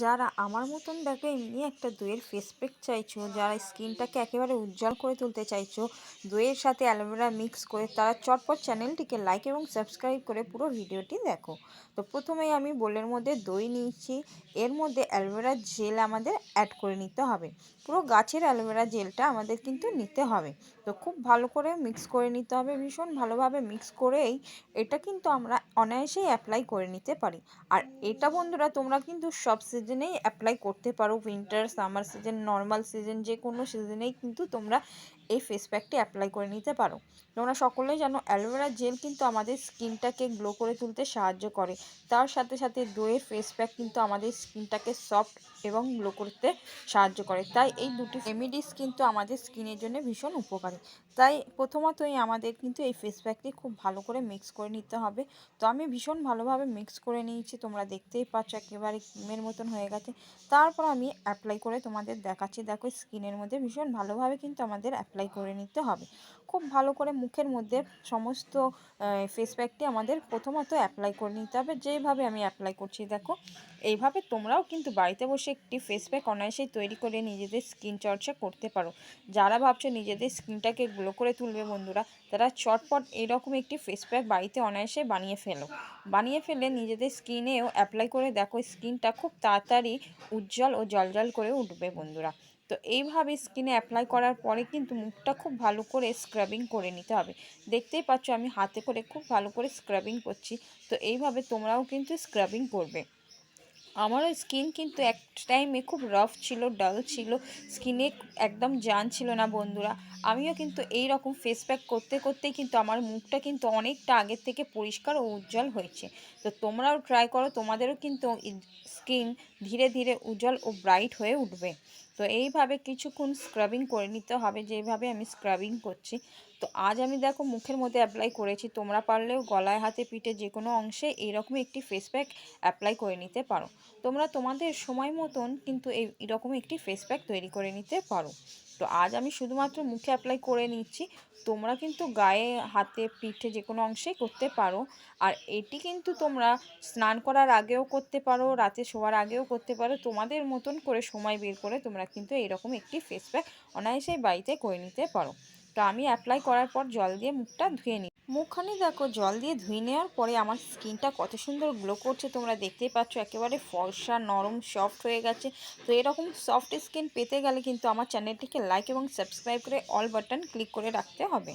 যারা আমার মতন দেখো এমনি একটা দইয়ের ফেস প্যাক চাইছো, যারা স্কিনটাকে একেবারে উজ্জ্বল করে তুলতে চাইছো দইয়ের সাথে অ্যালোভেরা মিক্স করে, তারা চটপট চ্যানেলটিকে লাইক এবং সাবস্ক্রাইব করে পুরো ভিডিওটি দেখো। তো প্রথমেই আমি বোলের মধ্যে দই নিয়েছি, এর মধ্যে অ্যালোভেরা জেল আমাদের অ্যাড করে নিতে হবে। পুরো গাছের অ্যালোভেরা জেলটা আমাদের কিন্তু নিতে হবে। তো খুব ভালো করে মিক্স করে নিতে হবে, ভীষণ ভালোভাবে মিক্স করেই এটা কিন্তু আমরা অনায়াসেই অ্যাপ্লাই করে নিতে পারি। আর এটা বন্ধুরা তোমরা কিন্তু সব সিজনেই অ্যাপ্লাই করতে পারো, winter, summer season, normal season, যে কোনো সিজনেই কিন্তু তোমরা এই ফেস প্যাকটি অ্যাপ্লাই করে নিতে পারো। তোমরা সকলেই জানো অ্যালোভেরা জেল কিন্তু আমাদের স্কিনটাকে গ্লো করে তুলতে সাহায্য করে। তার সাথে সাথে দইয়ের ফেস প্যাক কিন্তু আমাদের স্কিনটাকে সফট এবং গ্লো করতে সাহায্য করে। তাই এই দুটি রেমিডিস কিন্তু আমাদের স্কিনের জন্য ভীষণ উপকারী। তাই প্রথমতই আমাদের কিন্তু এই ফেস প্যাকটি খুব ভালো করে মিক্স করে নিতে হবে। তো আমি ভীষণ ভালোভাবে মিক্স করে নিয়েছি, তোমরা দেখতেই পাচ্ছ একেবারে ক্রিমের মতন হয়ে গেছে। তারপর আমি অ্যাপ্লাই করে তোমাদের দেখাচ্ছি। দেখো স্কিনের মধ্যে ভীষণ ভালোভাবে কিন্তু আমাদের অ্যাপ্লাই করে নিতে হবে। খুব ভালো করে মুখের মধ্যে সমস্ত ফেস প্যাকটি আমাদের প্রথমত অ্যাপ্লাই করে নিতে হবে, যেভাবে আমি অ্যাপ্লাই করছি দেখো এইভাবে তোমরাও কিন্তু বাড়িতে বসে একটি ফেস প্যাক অনায়াসেই তৈরি করে নিজেদের স্কিন চর্চা করতে পারো। যারা ভাবছো নিজেদের স্কিনটাকে গ্লো করে তুলবে বন্ধুরা, তারা চটপট এইরকম একটি ফেস প্যাক বাড়িতে অনায়াসে বানিয়ে ফেলে নিজেদের স্কিনেও অ্যাপ্লাই করে দেখো, স্কিনটা খুব তাড়াতাড়ি উজ্জ্বল ও জ্বলজ্বল করে উঠবে বন্ধুরা। তো এইভাবে স্কিনে অ্যাপ্লাই করার পরে কিন্তু মুখটা খুব ভালো করে স্ক্রাবিং করে নিতে হবে। দেখতেই পাচ্ছ আমি হাতে করে খুব ভালো করে স্ক্রাবিং করছি। তো এইভাবে তোমরাও কিন্তু স্ক্রাবিং করবে। আমারও স্কিন কিন্তু এক টাইমে খুব রাফ ছিল, ডাল ছিল, স্কিনে একদম জান ছিল না বন্ধুরা। আমিও কিন্তু এই রকম ফেস প্যাক করতে করতেই কিন্তু আমার মুখটা কিন্তু অনেকটা আগের থেকে পরিষ্কার ও উজ্জ্বল হয়েছে। তো তোমরাও ট্রাই করো, তোমাদেরও কিন্তু স্কিন ধীরে ধীরে উজ্জ্বল ও ব্রাইট হয়ে উঠবে। তো এইভাবে কিছুক্ষণ স্ক্রাবিং করে নিতে হবে, যেভাবে আমি স্ক্রাবিং করছি। তো আজ আমি দেখো মুখের মধ্যে অ্যাপ্লাই করেছি, তোমরা পারলেও গলায়, হাতে, পিঠে যে কোনো অংশে এইরকম একটি ফেস প্যাক অ্যাপ্লাই করে নিতে পারো। তোমরা তোমাদের সময় মতন কিন্তু এইরকম একটি ফেস প্যাক তৈরি করে নিতে পারো। তো আজ আমি শুধুমাত্র মুখে অ্যাপ্লাই করে নিচ্ছি, তোমরা কিন্তু গায়ে, হাতে, পিঠে যে কোনো অংশেই করতে পারো। আর এটি কিন্তু তোমরা স্নান করার আগেও করতে পারো, রাতে শোয়ার আগেও করতে পারো, তোমাদের মতন করে সময় বের করে তোমরা কিন্তু এইরকম একটি ফেস প্যাক অনায়াসেই বাড়িতে করে নিতে পারো। তো আমি অ্যাপ্লাই করার পর জল দিয়ে মুখটা ধুয়ে নিই। মুখখানি দেখো জল দিয়ে ধুয়ে নেওয়ার পরে আমার স্কিনটা কত সুন্দর গ্লো করছে, তোমরা দেখতেই পাচ্ছ একেবারে ফর্সা, নরম, সফট হয়ে গেছে। তো এরকম সফট স্কিন পেতে গেলে কিন্তু আমার চ্যানেলটিকে লাইক এবং সাবস্ক্রাইব করে অল বাটন ক্লিক করে রাখতে হবে।